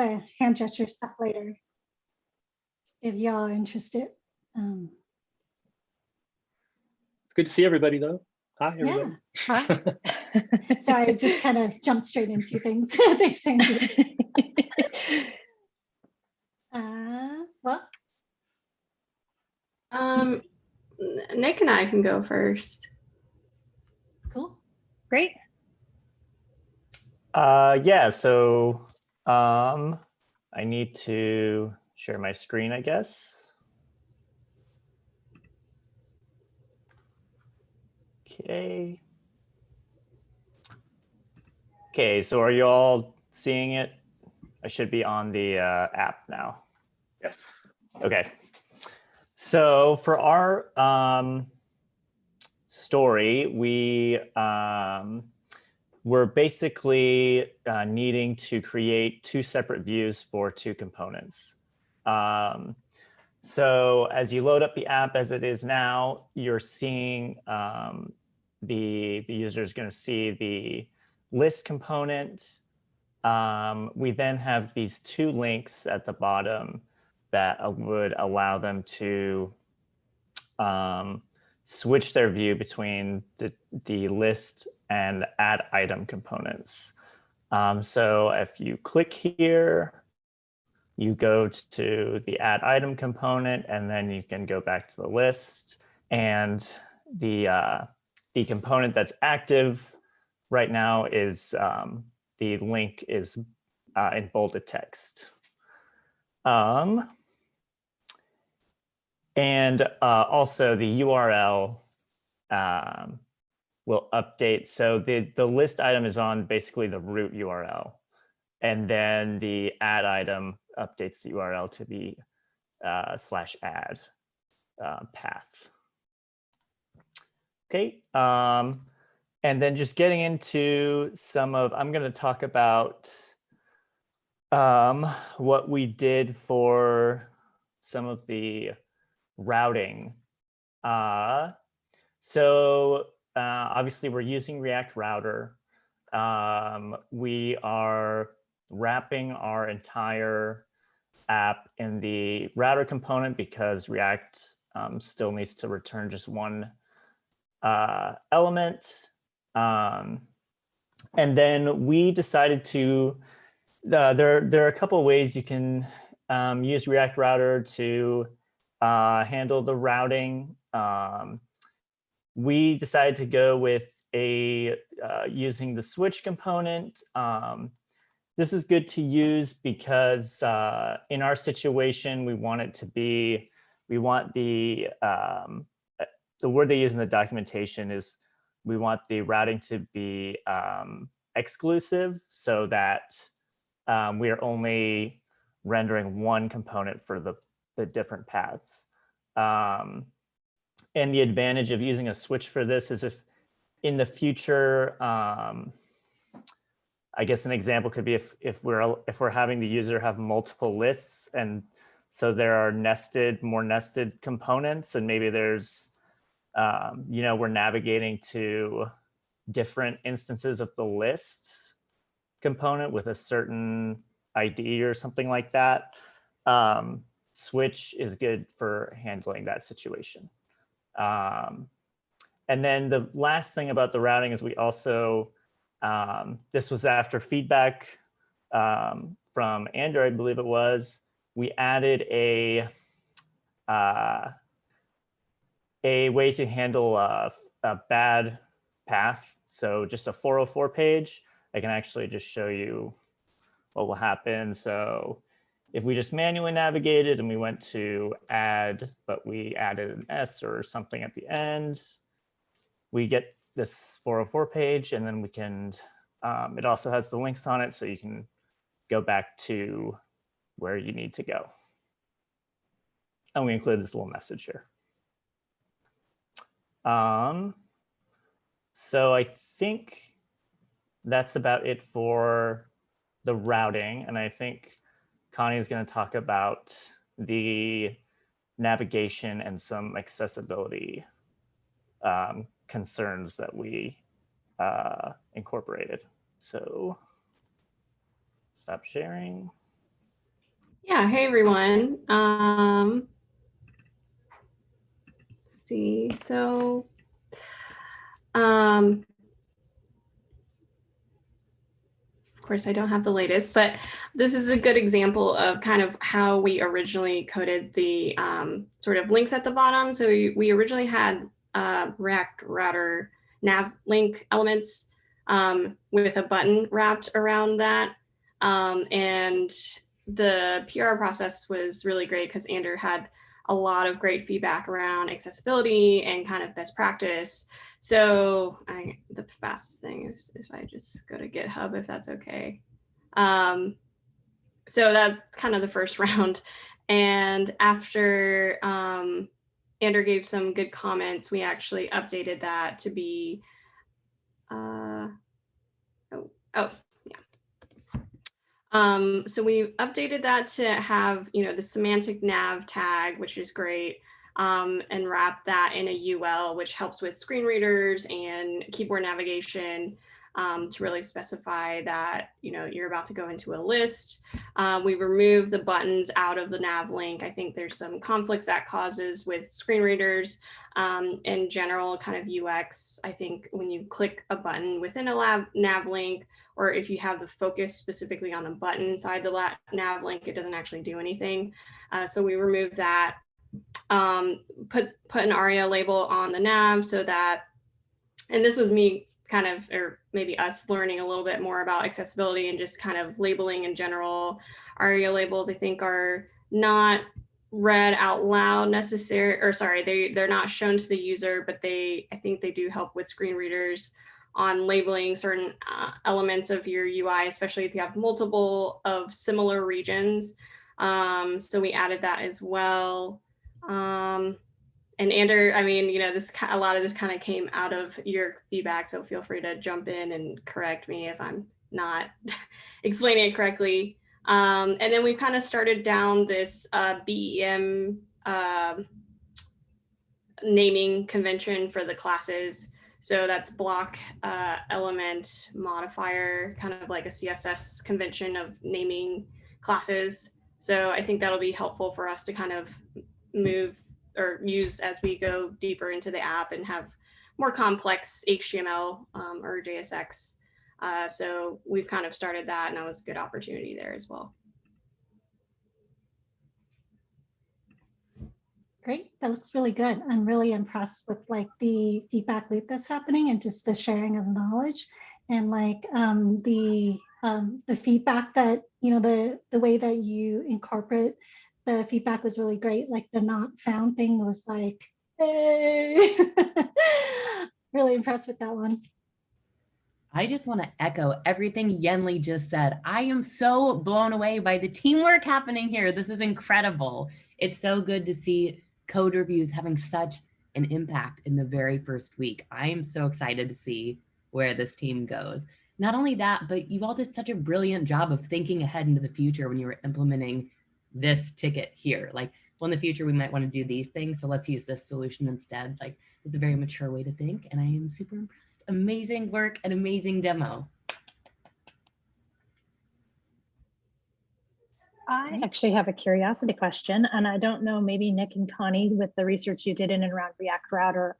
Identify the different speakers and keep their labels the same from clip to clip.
Speaker 1: the hand gesture stuff later if y'all are interested.
Speaker 2: It's good to see everybody, though. Hi, everybody.
Speaker 1: Yeah. Hi. So I just kind of jumped straight into things at the same time. Well,
Speaker 3: Nick and I can go first.
Speaker 1: cool.
Speaker 4: Great.
Speaker 5: Yeah, so I need to share my screen, I guess. Okay. Okay, so are you all seeing it? I should be on the app now.
Speaker 2: Yes.
Speaker 5: Okay. So for our story, we're basically needing to create two separate views for two components. So as you load up the app as it is now, you're seeing the user is going to see the list component. We then have these two links at the bottom that would allow them to switch their view between the list and add item components. So if you click here, you go to the add item component, and then you can go back to the list. And the component that's active right now is the link is in bolded text. And also the URL will update. So the list item is on basically the root URL. And then the add item updates the URL to the /add path. Okay. And then just getting into some of, I'm going to talk about what we did for some of the routing. So obviously we're using React Router. We are wrapping our entire app in the router component because React still needs to return just one element. And then we decided to, there are a couple of ways you can use React Router to handle the routing. We decided to go with using the switch component. This is good to use because in our situation, we want it to be, we want the word they use in the documentation is we want the routing to be exclusive so that we are only rendering one component for the different paths. And the advantage of using a switch for this is if in the future, I guess an example could be if we're having the user have multiple lists, and so there are more nested components, and maybe there's we're navigating to different instances of the list component with a certain ID or something like that. Switch is good for handling that situation. And then the last thing about the routing is we also, this was after feedback from Andrew, I believe it was, we added a way to handle a bad path. So just a 404 page, I can actually just show you what will happen. So if we just manually navigated and we went to add, but we added an S or something at the end, we get this 404 page, and then we can, it also has the links on it, so you can go back to where you need to go. And we include this little message here. So I think that's about it for the routing. And I think Connie is going to talk about the navigation and some accessibility concerns that we incorporated. So stop sharing.
Speaker 3: Yeah, hey everyone. Let's see, so of course I don't have the latest, but this is a good example of kind of how we originally coded the sort of links at the bottom. So we originally had React router nav link elements with a button wrapped around that. And the PR process was really great because Andrew had a lot of great feedback around accessibility and kind of best practice. So the fastest thing is if I just go to GitHub, if that's okay. So that's kind of the first round. And after Andrew gave some good comments, we actually updated that to be, so we updated that to have, the semantic nav tag, which is great, and wrap that in a UL, which helps with screen readers and keyboard navigation, to really specify that, you're about to go into a list. We remove the buttons out of the nav link. I think there's some conflicts that causes with screen readers. In general, kind of UX, I think when you click a button within a nav link, or if you have the focus specifically on the button inside the nav link, it doesn't actually do anything. So we remove that, put an ARIA label on the nav so that, and this was me kind of, or maybe us learning a little bit more about accessibility and just kind of labeling in general. ARIA labels, I think, are not read out loud necessary, or sorry, they're not shown to the user, but I think they do help with screen readers on labeling certain elements of your UI, especially if you have multiple of similar regions. So we added that as well. And Andrew, I mean, a lot of this kind of came out of your feedback, so feel free to jump in and correct me if I'm not explaining it correctly. And then we kind of started down this BEM naming convention for the classes. So that's block element modifier, kind of like a CSS convention of naming classes. So I think that'll be helpful for us to kind of move or use as we go deeper into the app and have more complex HTML or JSX. So we've kind of started that, and that was a good opportunity there as well.
Speaker 1: Great, that looks really good. I'm really impressed with like the feedback loop that's happening and just the sharing of knowledge and like the feedback that, the way that you incorporate the feedback was really great. Like the not found thing was like, hey, really impressed with that one.
Speaker 4: I just want to echo everything Yenli just said. I am so blown away by the teamwork happening here. This is incredible. It's so good to see code reviews having such an impact in the very first week. I am so excited to see where this team goes. Not only that, but you all did such a brilliant job of thinking ahead into the future when you were implementing this ticket here. Like, well, in the future, we might want to do these things, so let's use this solution instead. Like, it's a very mature way to think, and I am super impressed. Amazing work and amazing demo.
Speaker 6: I actually have a curiosity question, and I don't know, maybe Nick and Connie, with the research you did in and around React Router,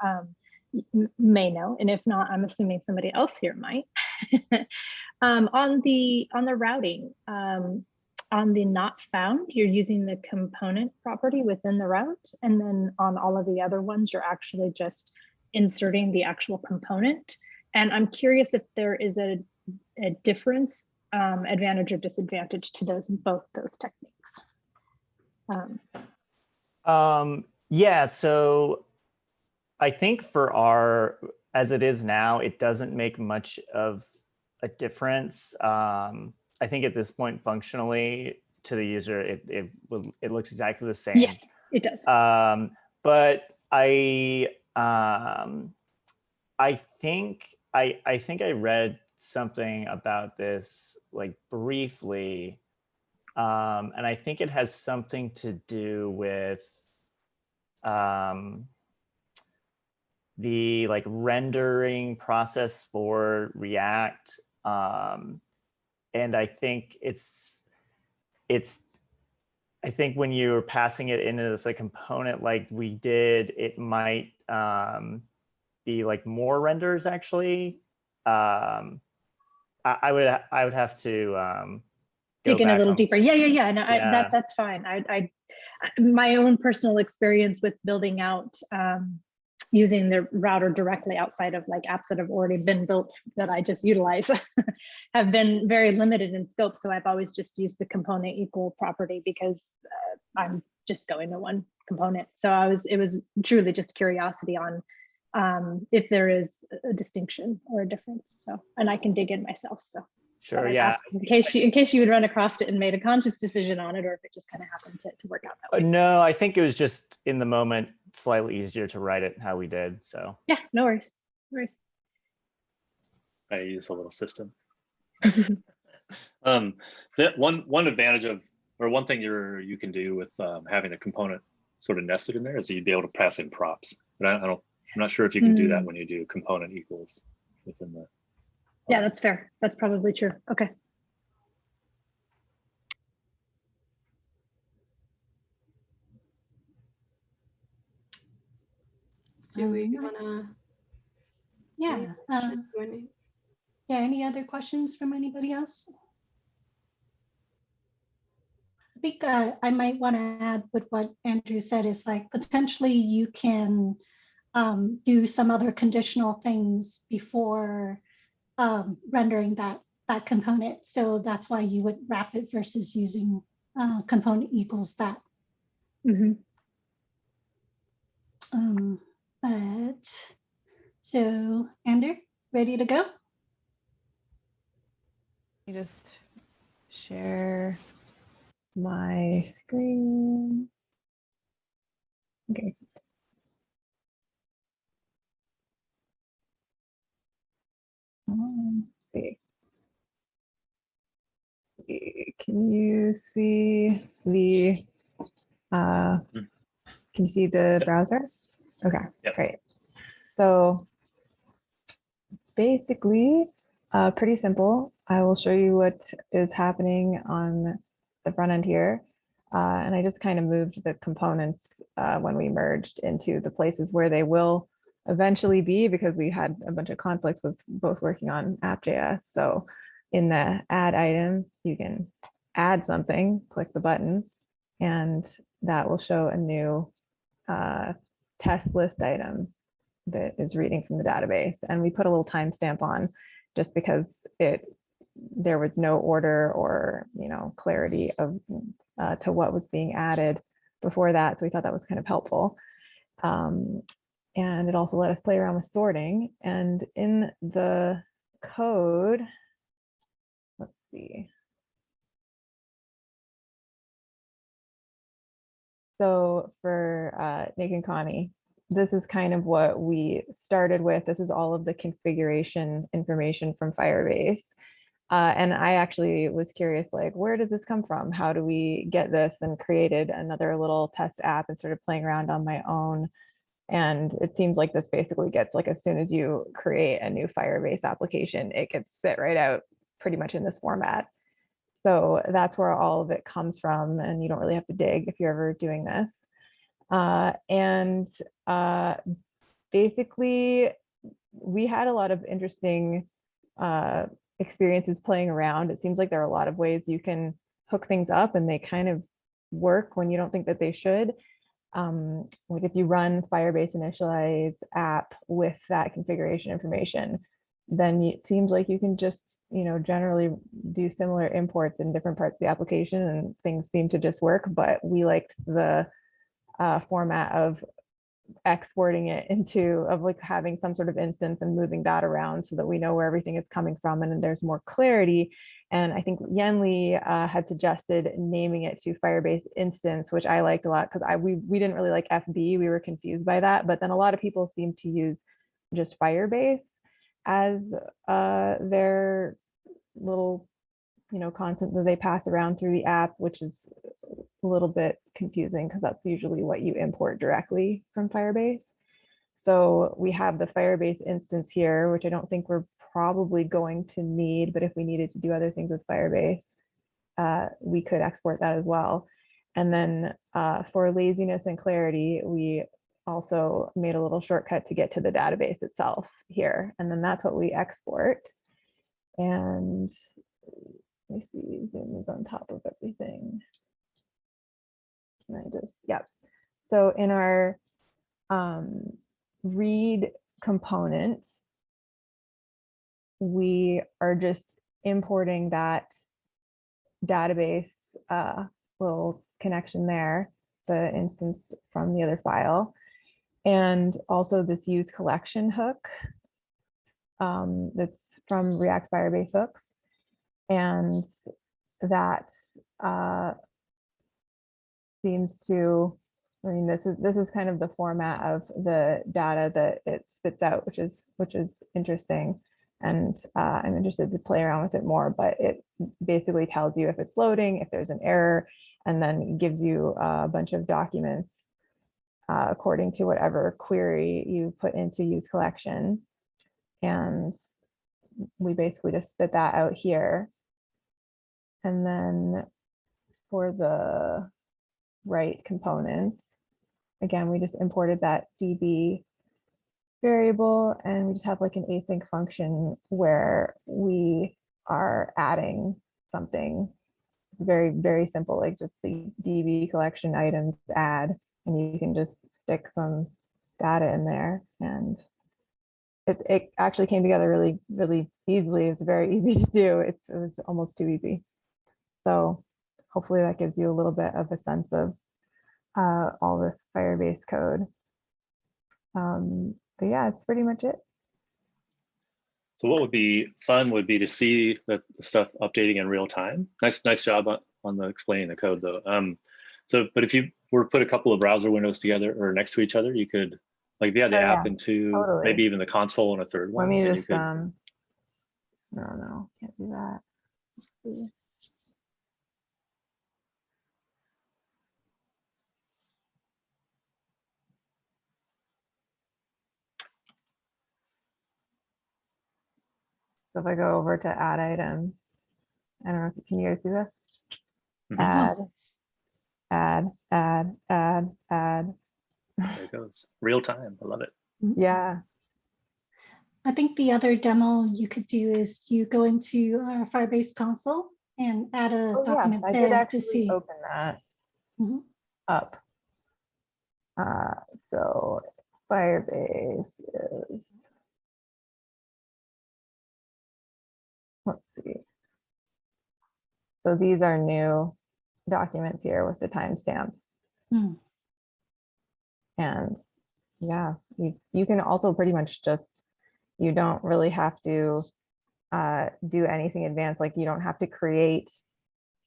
Speaker 6: may know, and if not, I'm assuming somebody else here might. On the routing, on the not found, you're using the component property within the route, and then on all of the other ones, you're actually just inserting the actual component. And I'm curious if there is a difference, advantage or disadvantage to both those techniques.
Speaker 5: Yeah, so I think for as it is now, it doesn't make much of a difference. I think at this point, functionally to the user, it looks exactly the same.
Speaker 6: Yes, it does.
Speaker 5: But I think I read something about this like briefly, and I think it has something to do with the like rendering process for React. And I think it's I think when you're passing it into this like component like we did, it might be like more renders actually. I would have to go
Speaker 6: Dig in a
Speaker 5: back
Speaker 6: little
Speaker 5: on-
Speaker 6: deeper. Yeah. No,
Speaker 5: Yeah.
Speaker 6: that's fine. My own personal experience with building out using the router directly outside of like apps that have already been built that I just utilize have been very limited in scope. So I've always just used the component equal property because I'm just going to one component. So it was truly just curiosity on if there is a distinction or a difference. So, and I can dig in myself. So
Speaker 5: Sure,
Speaker 6: I'd
Speaker 5: yeah.
Speaker 6: ask in case you would run across it and made a conscious decision on it, or if it just kind of happened to work out that way.
Speaker 5: No, I think it was just in the moment slightly easier to write it how we did. So
Speaker 6: Yeah, no worries. No worries.
Speaker 2: I use a little system. That one advantage of, or one thing you can do with having a component sort of nested in there is you'd be able to pass in props. But I'm not sure if you can do that when you do component equals within the.
Speaker 6: Yeah, that's fair. That's probably true. Okay.
Speaker 3: Do we want to?
Speaker 1: Yeah. Yeah, any other questions from anybody else? I think I might want to add with what Andrew said is like potentially you can do some other conditional things before rendering that component. So that's why you would wrap it versus using component equals that. But so Andrew, ready to go?
Speaker 7: Let me just share my screen. Okay. Let's see. Can you see the browser? Okay,
Speaker 2: Yep.
Speaker 7: great. So basically, pretty simple. I will show you what is happening on the front end here. And I just kind of moved the components when we merged into the places where they will eventually be, because we had a bunch of conflicts with both working on app.js. So in the add item, you can add something, click the button, and that will show a new test list item that is reading from the database. And we put a little timestamp on just because there was no order or clarity of to what was being added before that. So we thought that was kind of helpful. And it also let us play around with sorting. And in the code, let's see. So for Nick and Connie, this is kind of what we started with. This is all of the configuration information from Firebase. And I actually was curious, like, where does this come from? How do we get this? And created another little test app and started playing around on my own. And it seems like this basically gets, like, as soon as you create a new Firebase application, it gets spit right out pretty much in this format. So that's where all of it comes from. And you don't really have to dig if you're ever doing this. Basically, we had a lot of interesting experiences playing around. It seems like there are a lot of ways you can hook things up and they kind of work when you don't think that they should. Like if you run Firebase initialize app with that configuration information, then it seems like you can just, generally do similar imports in different parts of the application and things seem to just work. But we liked the format of exporting it of like having some sort of instance and moving that around so that we know where everything is coming from and then there's more clarity. And I think Yenli had suggested naming it to Firebase instance, which I liked a lot because we didn't really like FB. We were confused by that, but then a lot of people seem to use just Firebase as their little constant that they pass around through the app, which is a little bit confusing because that's usually what you import directly from Firebase. So we have the Firebase instance here, which I don't think we're probably going to need, but if we needed to do other things with Firebase, we could export that as well. And then for laziness and clarity, we also made a little shortcut to get to the database itself here. And then that's what we export. And let me see, Zoom is on top of everything. Can I just, yeah. So in our read component, we are just importing that database little connection there, the instance from the other file, and also this use collection hook that's from React Firebase hooks. And that seems to, I mean, this is kind of the format of the data that it spits out, which is interesting. And I'm interested to play around with it more, but it basically tells you if it's loading, if there's an error, and then gives you a bunch of documents according to whatever query you put into use collection. And we basically just spit that out here. And then for the write components, again, we just imported that DB variable, and we just have like an async function where we are adding something very, very simple, like just the DB collection items add, and you can just stick some data in there. And it actually came together really, really easily. It's very easy to do. It was almost too easy. So hopefully that gives you a little bit of a sense of all this Firebase code. But yeah, it's pretty much it.
Speaker 2: So what would be fun would be to see the stuff updating in real time. Nice job on the explaining the code though. But if you were to put a couple of browser windows together or next to each other, you could, like if you had the app into
Speaker 7: totally.
Speaker 2: maybe even the console and a third one.
Speaker 7: Let me just,
Speaker 2: could,
Speaker 7: no, can't do that. Let's see. So if I go over to add item, I don't know, can you guys see this?
Speaker 2: Mhm.
Speaker 7: Add.
Speaker 2: There it goes. Real time. I love it.
Speaker 7: Yeah.
Speaker 1: I think the other demo you could do is you go into our Firebase console and add a document
Speaker 7: I
Speaker 1: there
Speaker 7: did actually
Speaker 1: to see.
Speaker 7: open that up. So Firebase is, let's see. So these are new documents here with the timestamp. And yeah, you can also pretty much just, you don't really have to do anything advanced. Like you don't have to create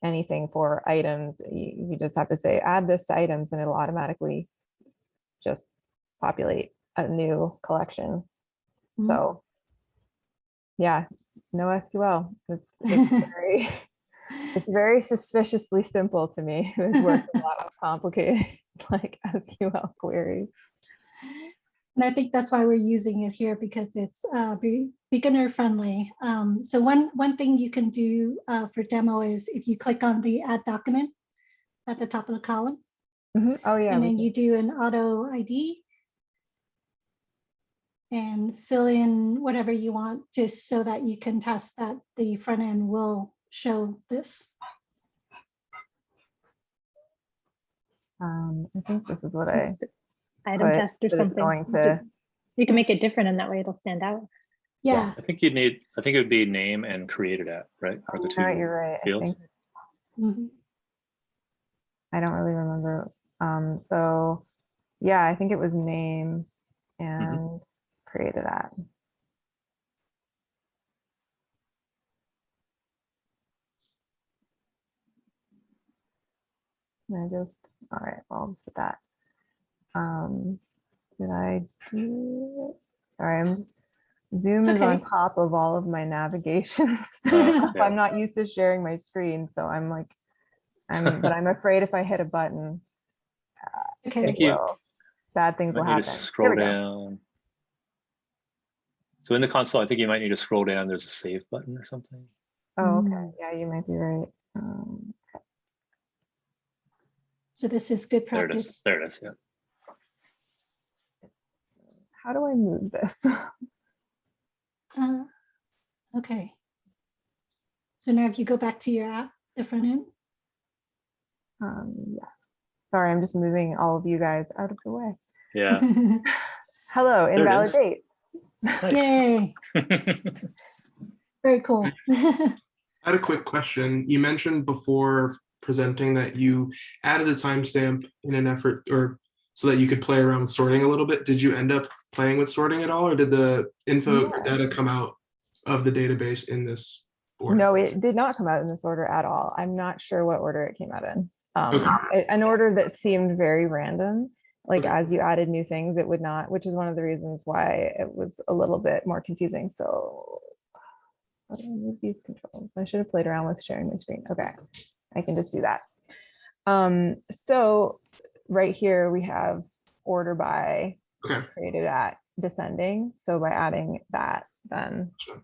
Speaker 7: anything for items. You just have to say, add this to items, and it'll automatically just populate a new collection. So yeah, no SQL. It's very suspiciously simple to me. It works a lot of complicated like SQL queries.
Speaker 1: And I think that's why we're using it here, because it's beginner friendly. So one thing you can do for demo is if you click on the add document at the top of the column.
Speaker 7: Oh yeah.
Speaker 1: And then you do an auto ID and fill in whatever you want, just so that you can test that the front end will show this.
Speaker 7: I think this is what I
Speaker 6: item test or something. You can make it different, and that way it'll stand out.
Speaker 1: Yeah.
Speaker 2: I think it would be name and created at, right? Are the two
Speaker 7: you're right.
Speaker 2: fields.
Speaker 7: I don't really remember. So yeah, I think it was name and created at. And I just, all right, well, I'll just put that. Did I do it? Sorry, Zoom is on top of all of my navigation stuff.
Speaker 2: Yeah.
Speaker 7: I'm not used to sharing my screen, so I'm like, but I'm afraid if I hit a button, bad things will happen.
Speaker 2: Scroll down. So in the console, I think you might need to scroll down. There's a save button or something.
Speaker 7: Oh, okay. Yeah, you might be right.
Speaker 1: So this is good
Speaker 2: There it is.
Speaker 1: practice.
Speaker 2: There it is. Yeah.
Speaker 7: How do I move this?
Speaker 1: Okay. So now if you go back to your app, the front end.
Speaker 7: Yes. Sorry, I'm just moving all of you guys out of the way.
Speaker 2: Yeah.
Speaker 7: Hello,
Speaker 2: it
Speaker 7: invalid
Speaker 2: is.
Speaker 7: date.
Speaker 2: Nice.
Speaker 1: Yay. Very cool.
Speaker 8: I had a quick question. You mentioned before presenting that you added a timestamp in an effort or so that you could play around with sorting a little bit. Did you end up playing with sorting at all, or did the info or data come out of the database in this order?
Speaker 7: No, it did not come out in this order at all. I'm not sure what order it came out in.
Speaker 8: Okay.
Speaker 7: An order that seemed very random. Like
Speaker 8: Okay.
Speaker 7: as you added new things, it would not, which is one of the reasons why it was a little bit more confusing. So how do I move these controls? I should have played around with sharing my screen. Okay, I can just do that. So right here we have order by
Speaker 8: Okay.
Speaker 7: created at descending. So by adding that, then
Speaker 8: Sure.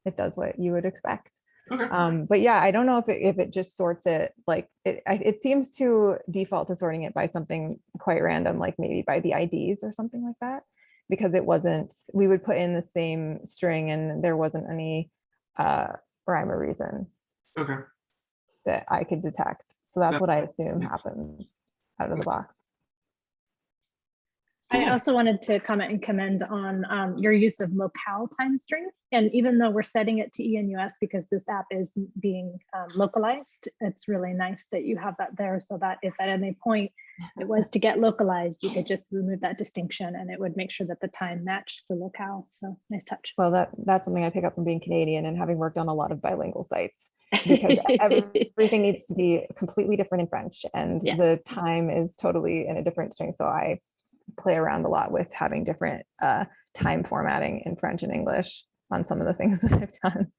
Speaker 7: it does what you would expect.
Speaker 8: Okay.
Speaker 7: But yeah, I don't know if it just sorts it like it seems to default to sorting it by something quite random, like maybe by the IDs or something like that, because it wasn't, we would put in the same string and there wasn't any rhyme or reason
Speaker 8: Okay.
Speaker 7: that I could detect. So that's
Speaker 8: Yeah.
Speaker 7: what I assume happens out of the box.
Speaker 6: I also wanted to comment and commend on your use of locale time strings. And even though we're setting it to ENUS because this app is being localized, it's really nice that you have that there so that if at any point it was to get localized, you could just remove that distinction and it would make sure that the time matched the locale. So nice touch.
Speaker 7: Well, that's something I pick up from being Canadian and having worked on a lot of bilingual sites, because everything needs to be completely different in French and
Speaker 6: Yeah.
Speaker 7: the time is totally in a different string. So I play around a lot with having different time formatting in French and English on some of the things that I've done.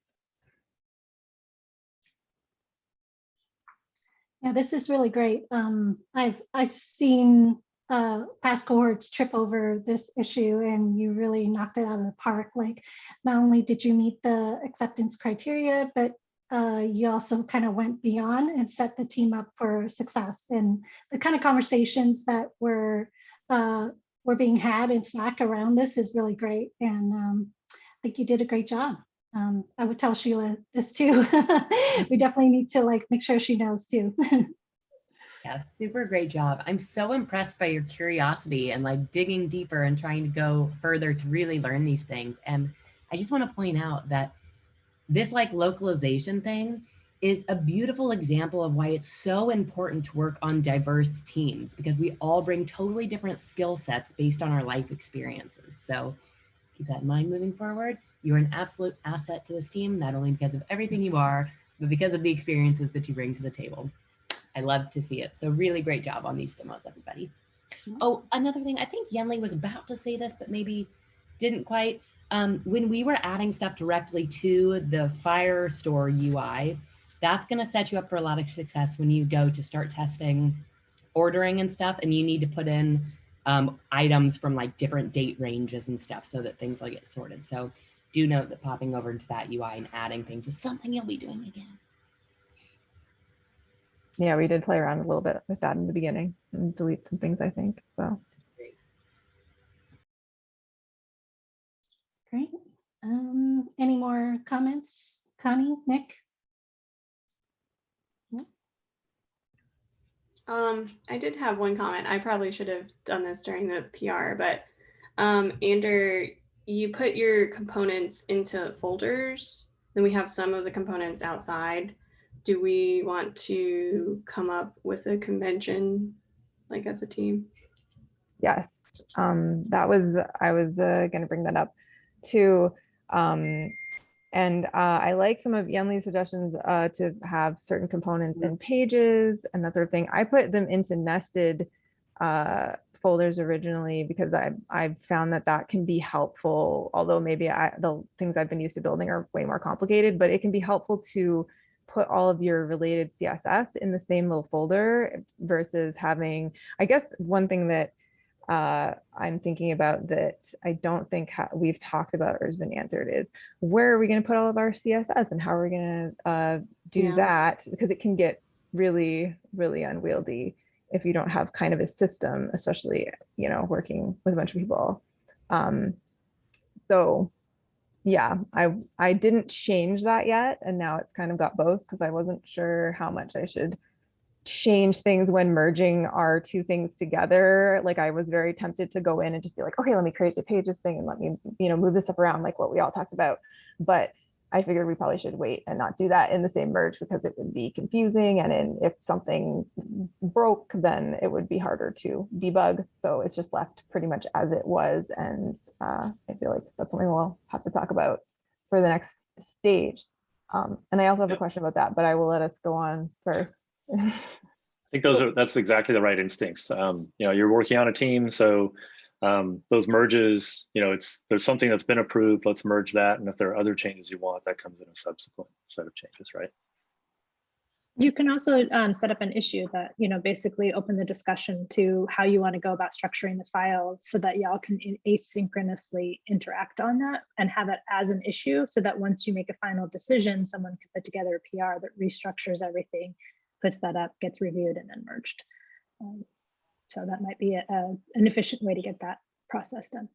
Speaker 1: Yeah, this is really great. I've seen past cohorts trip over this issue, and you really knocked it out of the park. Like, not only did you meet the acceptance criteria, but you also kind of went beyond and set the team up for success. And the kind of conversations that were being had in Slack around this is really great. And I think you did a great job. I would tell Sheila this too. We definitely need to like make sure she knows too.
Speaker 4: Yeah, super great job. I'm so impressed by your curiosity and like digging deeper and trying to go further to really learn these things. And I just want to point out that this like localization thing is a beautiful example of why it's so important to work on diverse teams, because we all bring totally different skill sets based on our life experiences. So keep that in mind moving forward. You're an absolute asset to this team, not only because of everything you are, but because of the experiences that you bring to the table. I love to see it. So really great job on these demos, everybody. Oh, another thing, I think Yenli was about to say this, but maybe didn't quite. When we were adding stuff directly to the Firestore UI, that's going to set you up for a lot of success when you go to start testing ordering and stuff, and you need to put in items from like different date ranges and stuff so that things will get sorted. So do note that popping over into that UI and adding things is something you'll be doing again.
Speaker 7: Yeah, we did play around a little bit with that in the beginning and delete some things, I think. So
Speaker 1: Great. Any more comments, Connie, Nick?
Speaker 3: I did have one comment. I probably should have done this during the PR, but Ander, you put your components into folders, then we have some of the components outside. Do we want to come up with a convention, like as a team?
Speaker 7: yes, I was going to bring that up too. And I like some of Yenli's suggestions to have certain components in pages and that sort of thing. I put them into nested folders originally because I've found that can be helpful, although maybe the things I've been used to building are way more complicated, but it can be helpful to put all of your related CSS in the same little folder versus having, I guess one thing that I'm thinking about that I don't think we've talked about or has been answered is, where are we going to put all of our CSS and how are we going to do that? Because it can get really, really unwieldy if you don't have kind of a system, especially, you know, working with a bunch of people. So yeah, I didn't change that yet. And now it's kind of got both because I wasn't sure how much I should change things when merging our two things together. Like I was very tempted to go in and just be like, okay, let me create the pages thing and let me, you know, move this stuff around like what we all talked about. But I figured we probably should wait and not do that in the same merge because it would be confusing. And then if something broke, then it would be harder to debug. So it's just left pretty much as it was. And I feel like that's something we'll have to talk about for the next stage. And I also have a question about that, but I will let us go on first.
Speaker 2: I think that's exactly the right instincts. You know, you're working on a team, so those merges, you know, there's something that's been approved, let's merge that. And if there are other changes you want, that comes in a subsequent set of changes, right?
Speaker 6: You can also set up an issue that, you know, basically open the discussion to how you want to go about structuring the file so that y'all can asynchronously interact on that and have it as an issue so that once you make a final decision, someone can put together a PR that restructures everything, puts that up, gets reviewed, and then merged. So that might be an efficient way to get that process done.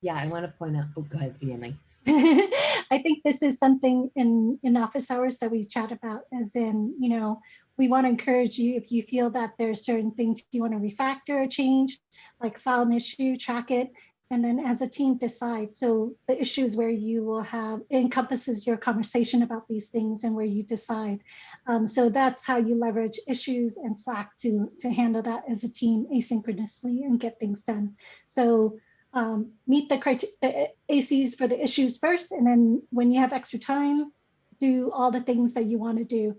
Speaker 4: Yeah, I want to point out, oh, go ahead, Yanni.
Speaker 1: I think this is something in office hours that we chat about, as in, you know, we want to encourage you if you feel that there are certain things you want to refactor or change, like file an issue, track it, and then as a team decide. So the issues where you will have encompasses your conversation about these things and where you decide. So that's how you leverage issues and Slack to handle that as a team asynchronously and get things done. So meet the ACs for the issues first, and then when you have extra time, do all the things that you want to do.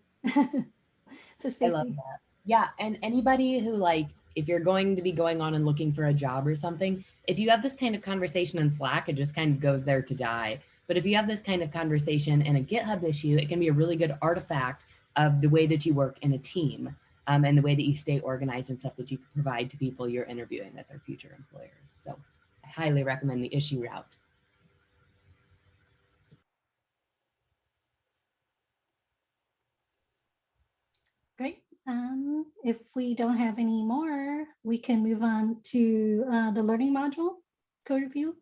Speaker 1: So Stacey.
Speaker 4: I love that. Yeah, and anybody who, like, if you're going to be going on and looking for a job or something, if you have this kind of conversation in Slack, it just kind of goes there to die. But if you have this kind of conversation in a GitHub issue, it can be a really good artifact of the way that you work in a team, and the way that you stay organized and stuff that you can provide to people you're interviewing at their future employers. So I highly recommend the issue route.
Speaker 1: Great. If we don't have any more, we can move on to the learning module code review.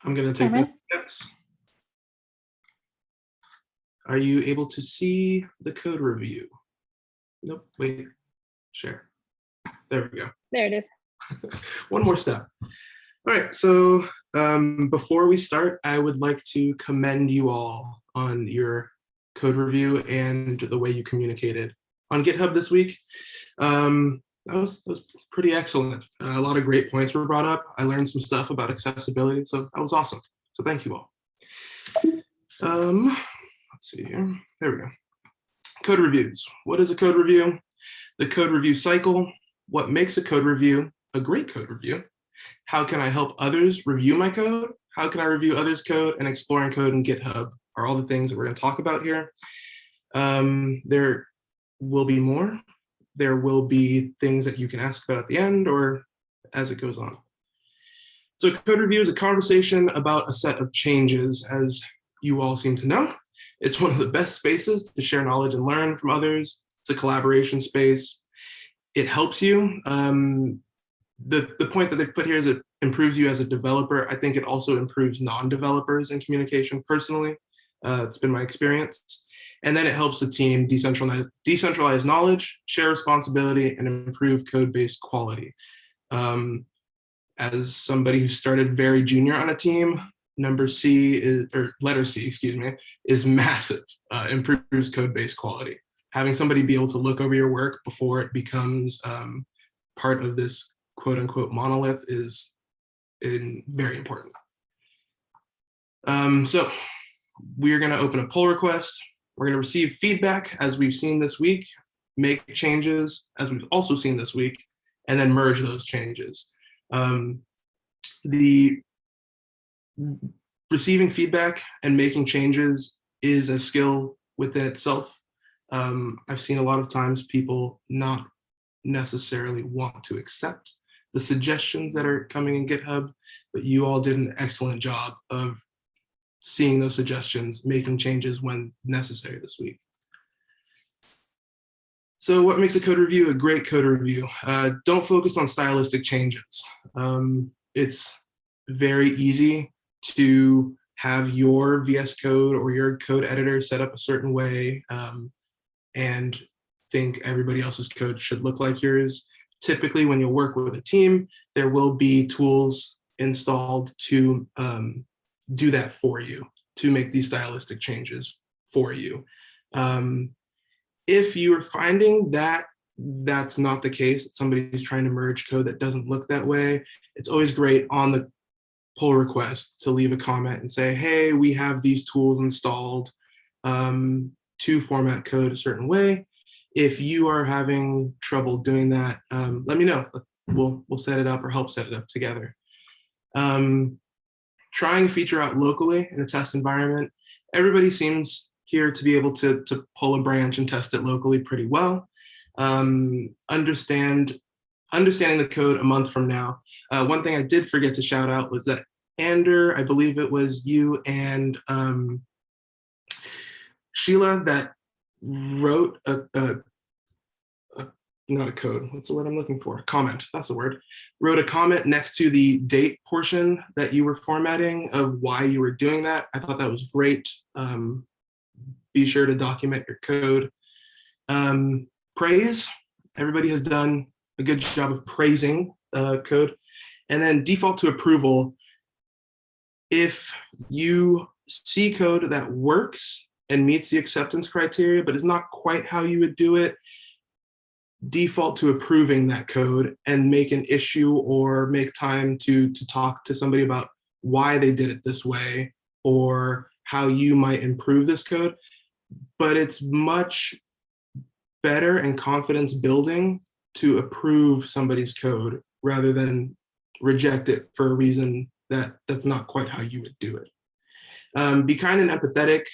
Speaker 8: I'm going to take that. Yes. Are you able to see the code review? Nope. Wait. Share. There we go.
Speaker 6: There it is.
Speaker 8: One more step. All right. So before we start, I would like to commend you all on your code review and the way you communicated on GitHub this week. That was pretty excellent. A lot of great points were brought up. I learned some stuff about accessibility, so that was awesome. So thank you all. Let's see here. There we go. Code reviews. What is a code review? The code review cycle. What makes a code review a great code review? How can I help others review my code? How can I review others' code? And exploring code in GitHub are all the things that we're going to talk about here. There will be more. There will be things that you can ask about at the end or as it goes on. So code review is a conversation about a set of changes, as you all seem to know. It's one of the best spaces to share knowledge and learn from others. It's a collaboration space. It helps you. The point that they put here is it improves you as a developer. I think it also improves non-developers in communication personally. It's been my experience. And then it helps the team decentralize knowledge, share responsibility, and improve code-based quality. As somebody who started very junior on a team, letter C, excuse me, is massive. Improves code-based quality. Having somebody be able to look over your work before it becomes part of this quote-unquote monolith is very important. So we're going to open a pull request. We're going to receive feedback as we've seen this week, make changes as we've also seen this week, and then merge those changes. The receiving feedback and making changes is a skill within itself. I've seen a lot of times people not necessarily want to accept the suggestions that are coming in GitHub, but you all did an excellent job of seeing those suggestions, making changes when necessary this week. So what makes a code review a great code review? Don't focus on stylistic changes. It's very easy to have your VS Code or your code editor set up a certain way and think everybody else's code should look like yours. Typically, when you work with a team, there will be tools installed to do that for you, to make these stylistic changes for you. If you are finding that that's not the case, somebody's trying to merge code that doesn't look that way, it's always great on the pull request to leave a comment and say, hey, we have these tools installed to format code a certain way. If you are having trouble doing that, let me know. We'll set it up or help set it up together. Trying a feature out locally in a test environment. Everybody seems here to be able to pull a branch and test it locally pretty well. Understanding the code a month from now. One thing I did forget to shout out was that Ander, I believe it was you and Sheila that wrote not a code, what's the word I'm looking for? Comment, that's the word. Wrote a comment next to the date portion that you were formatting of why you were doing that. I thought that was great. Be sure to document your code. Praise, everybody has done a good job of praising code. And then default to approval. If you see code that works and meets the acceptance criteria, but is not quite how you would do it, default to approving that code and make an issue or make time to talk to somebody about why they did it this way or how you might improve this code. But it's much better and confidence building to approve somebody's code rather than reject it for a reason that's not quite how you would do it. Be kind and empathetic.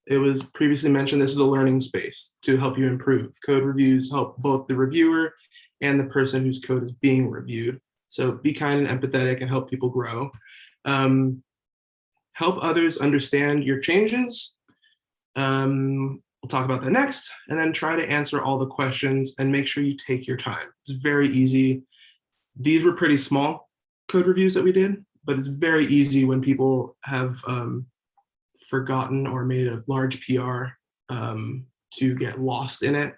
Speaker 8: It was previously mentioned, this is a learning space to help you improve. Code reviews help both the reviewer and the person whose code is being reviewed. So be kind and empathetic and help people grow. Help others understand your changes. We'll talk about that next, and then try to answer all the questions and make sure you take your time. It's very easy. These were pretty small code reviews that we did, but it's very easy when people have forgotten or made a large PR to get lost in it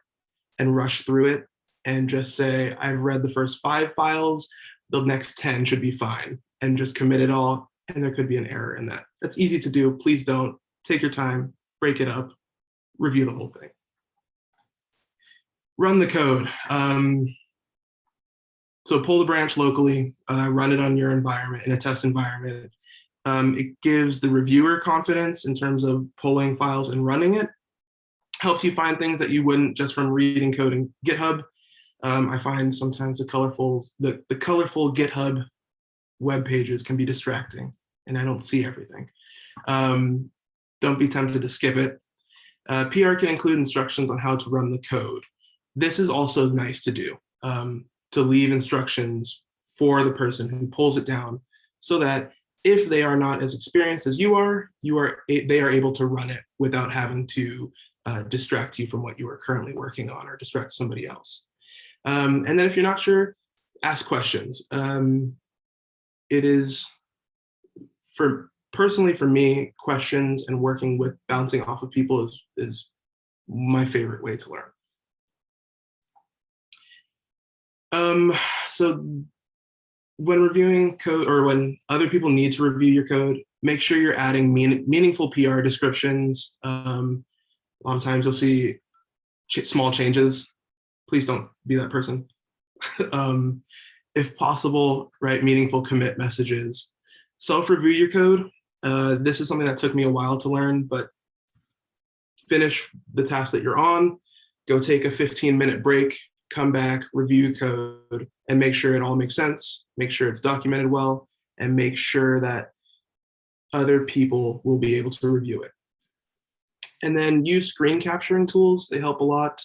Speaker 8: and rush through it and just say, I've read the first 5 files, the next 10 should be fine, and just commit it all, and there could be an error in that. That's easy to do. Please don't. Take your time, break it up, review the whole thing. Run the code. So pull the branch locally, run it on your environment, in a test environment. It gives the reviewer confidence in terms of pulling files and running it. Helps you find things that you wouldn't just from reading code in GitHub. I find sometimes the colorful GitHub web pages can be distracting, and I don't see everything. Don't be tempted to skip it. PR can include instructions on how to run the code. This is also nice to do, to leave instructions for the person who pulls it down so that if they are not as experienced as they are able to run it without having to distract you from what you are currently working on or distract somebody else. And then if you're not sure, ask questions. It is, personally for me, questions and working with bouncing off of people is my favorite way to learn. So when reviewing code or when other people need to review your code, make sure you're adding meaningful PR descriptions. A lot of times you'll see small changes. Please don't be that person. If possible, write meaningful commit messages. Self-review your code. This is something that took me a while to learn, but finish the task that you're on, go take a 15-minute break, come back, review code, and make sure it all makes sense, make sure it's documented well, and make sure that other people will be able to review it. And then use screen capturing tools. They help a lot.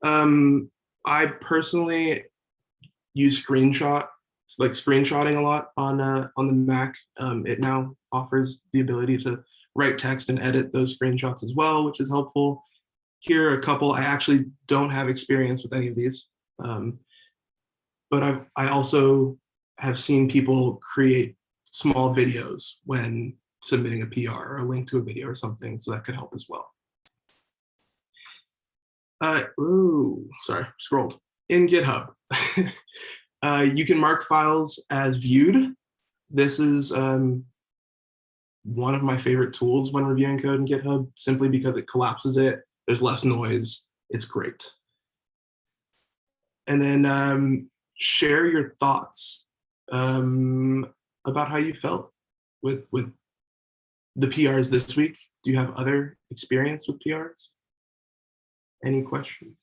Speaker 8: I personally use screenshotting a lot on the Mac. It now offers the ability to write text and edit those screenshots as well, which is helpful. here are a couple. I actually don't have experience with any of these, but I also have seen people create small videos when submitting a PR or a link to a video or something, so that could help as well. Sorry, scrolled. In GitHub, you can mark files as viewed. This is one of my favorite tools when reviewing code in GitHub, simply because it collapses it. There's less noise. It's great. And then share your thoughts about how you felt with the PRs this week. Do you have other experience with PRs? Any questions?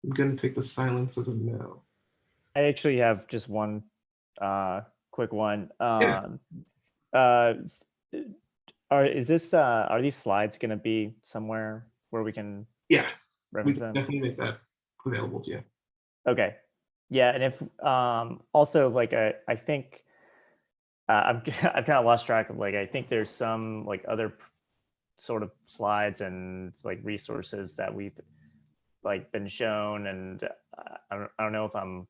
Speaker 8: I'm gonna take the silence as a no.
Speaker 5: I actually have just one quick one.
Speaker 8: Yeah.
Speaker 5: Are these slides going to be somewhere where we can
Speaker 8: Yeah, we
Speaker 5: reference
Speaker 8: can
Speaker 5: them?
Speaker 8: definitely make that available to you.
Speaker 5: Okay. Yeah, and if also like I think I've kind of lost track of, like, I think there's some like other sort of slides and like resources that we've like been shown, and I don't know if I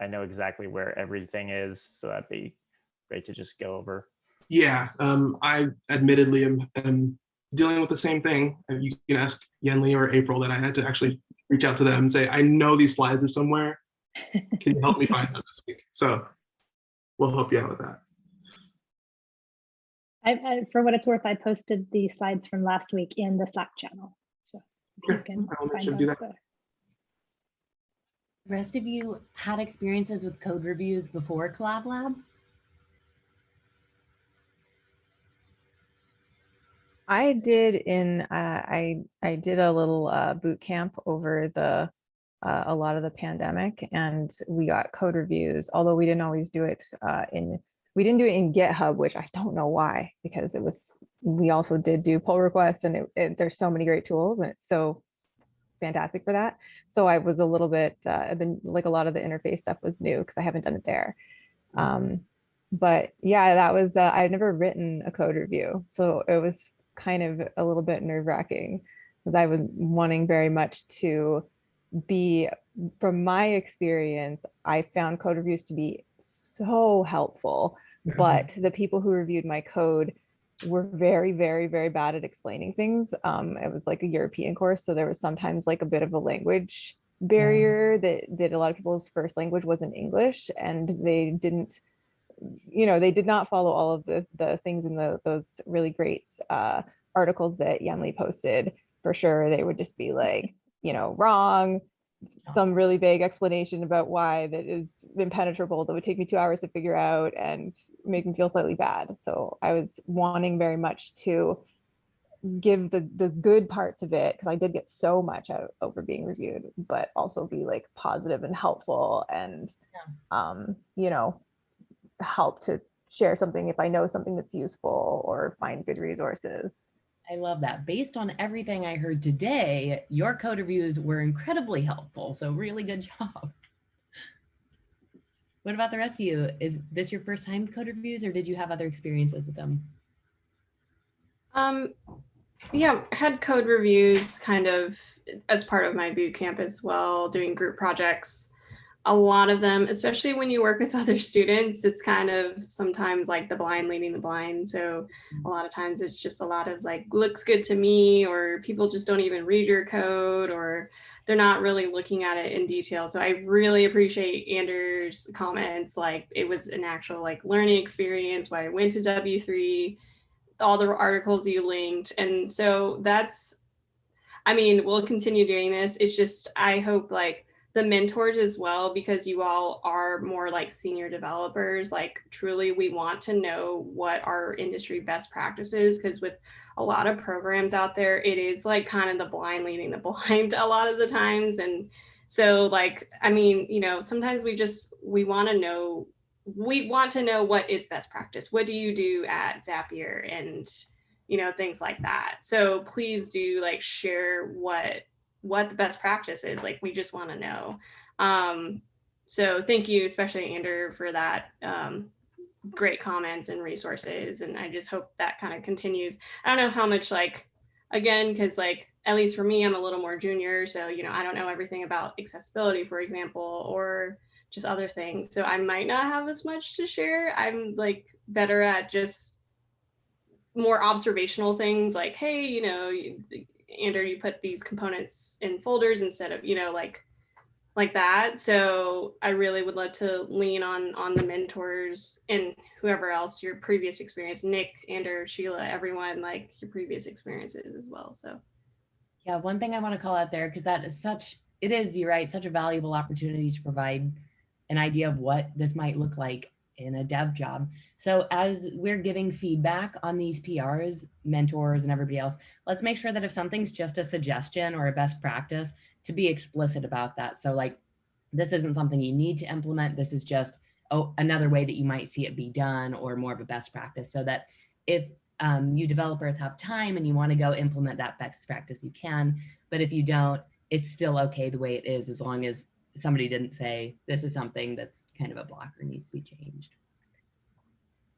Speaker 5: know exactly where everything is, so that'd be great to just go over.
Speaker 8: Yeah, I admittedly am dealing with the same thing. You can ask Yenli or April that I had to actually reach out to them and say, I know these slides are somewhere. Can you help me find them this week? So we'll help you out with that.
Speaker 6: For what it's worth, I posted the slides from last week in the Slack channel. So you
Speaker 8: Okay,
Speaker 6: can
Speaker 8: I'll make
Speaker 6: find
Speaker 8: sure to do
Speaker 6: those
Speaker 8: that.
Speaker 6: there.
Speaker 4: The rest of you had experiences with code reviews before Collab Lab?
Speaker 7: I did I did a little boot camp over the a lot of the pandemic, and we got code reviews, although we didn't always do it we didn't do it in GitHub, which I don't know why, because we also did do pull requests, and there's so many great tools, and it's so fantastic for that. So I was a little bit like a lot of the interface stuff was new because I haven't done it there. But yeah, that was I've never written a code review, so it was kind of a little bit nerve-wracking because I was wanting very much to be, from my experience, I found code reviews to be so helpful, but the people who reviewed my code were very, very, very bad at explaining things. It was like a European course, so there was sometimes like a bit of a language barrier that a lot of people's first language wasn't English, and they didn't, they did not follow all of the things in those really great articles that Yenli posted. For sure, they would just be like, wrong, some really vague explanation about why that is impenetrable that would take me 2 hours to figure out and make me feel slightly bad. So I was wanting very much to give the good parts of it, because I did get so much out over being reviewed, but also be like positive and helpful, and help to share something if I know something that's useful or find good resources.
Speaker 4: I love that. Based on everything I heard today, your code reviews were incredibly helpful. So really good job. What about the rest of you? Is this your first time code reviews, or did you have other experiences with them?
Speaker 3: Yeah, had code reviews kind of as part of my boot camp as well, doing group projects. A lot of them, especially when you work with other students, it's kind of sometimes like the blind leading the blind. So a lot of times it's just a lot of like, looks good to me, or people just don't even read your code, or they're not really looking at it in detail. So I really appreciate Anders' comments. Like, it was an actual like learning experience where I went to W3, all the articles you linked. And so we'll continue doing this. It's just, I hope like the mentors as well, because you all are more like senior developers, like truly we want to know what our industry best practices, because with a lot of programs out there, it is like kind of the blind leading the blind a lot of the times. And so like, sometimes we want to know what is best practice. What do you do at Zapier, and things like that. So please do like share what the best practice is. Like, we just want to know. So thank you, especially Andrew, for that. great comments and resources. And I just hope that kind of continues. I don't know how much, like, again, because like, at least for me, I'm a little more junior. So, you know, I don't know everything about accessibility, for example, or just other things. So I might not have as much to share. I'm like better at just more observational things like, hey, you know, Andrew, you put these components in folders instead of, you know, like that. So I really would love to lean on the mentors and whoever else, your previous experience, Nick, Andrew, Sheila, everyone, like your previous experiences as well. So
Speaker 4: yeah, one thing I want to call out there, because that is it is, you're right, such a valuable opportunity to provide an idea of what this might look like in a dev job. So as we're giving feedback on these PRs, mentors, and everybody else, let's make sure that if something's just a suggestion or a best practice, to be explicit about that. So like, this isn't something you need to implement. This is just another way that you might see it be done, or more of a best practice, so that if you developers have time and you want to go implement that best practice, you can. But if you don't, it's still okay the way it is, as long as somebody didn't say this is something that's kind of a blocker, needs to be changed.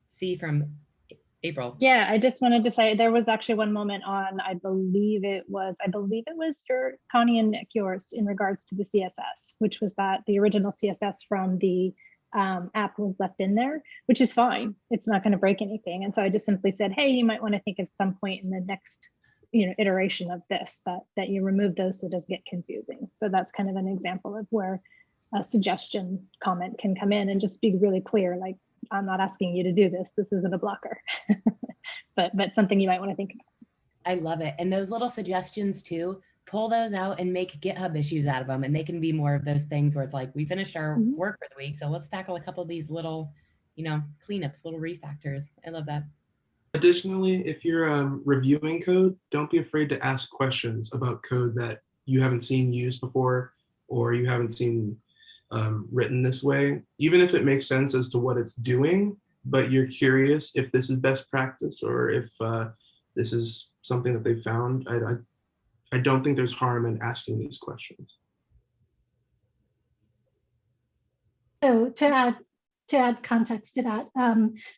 Speaker 4: See from April.
Speaker 6: Yeah, I just wanted to say there was actually one moment on, I believe it was your Connie and Nick, yours, in regards to the CSS, which was that the original CSS from the app was left in there, which is fine. It's not going to break anything. And so I just simply said, hey, you might want to think at some point in the next, you know, iteration of this that you remove those so it doesn't get confusing. So that's kind of an example of where a suggestion comment can come in and just be really clear, like, I'm not asking you to do this. This isn't a blocker, but something you might want to think about.
Speaker 4: I love it. And those little suggestions too, pull those out and make GitHub issues out of them. And they can be more of those things where it's like, we finished our work for the week, so let's tackle a couple of these little, you know, cleanups, little refactors. I love that.
Speaker 8: Additionally, if you're reviewing code, don't be afraid to ask questions about code that you haven't seen used before, or you haven't seen written this way, even if it makes sense as to what it's doing, but you're curious if this is best practice or if this is something that they've found. I don't think there's harm in asking these questions.
Speaker 1: So to add context to that,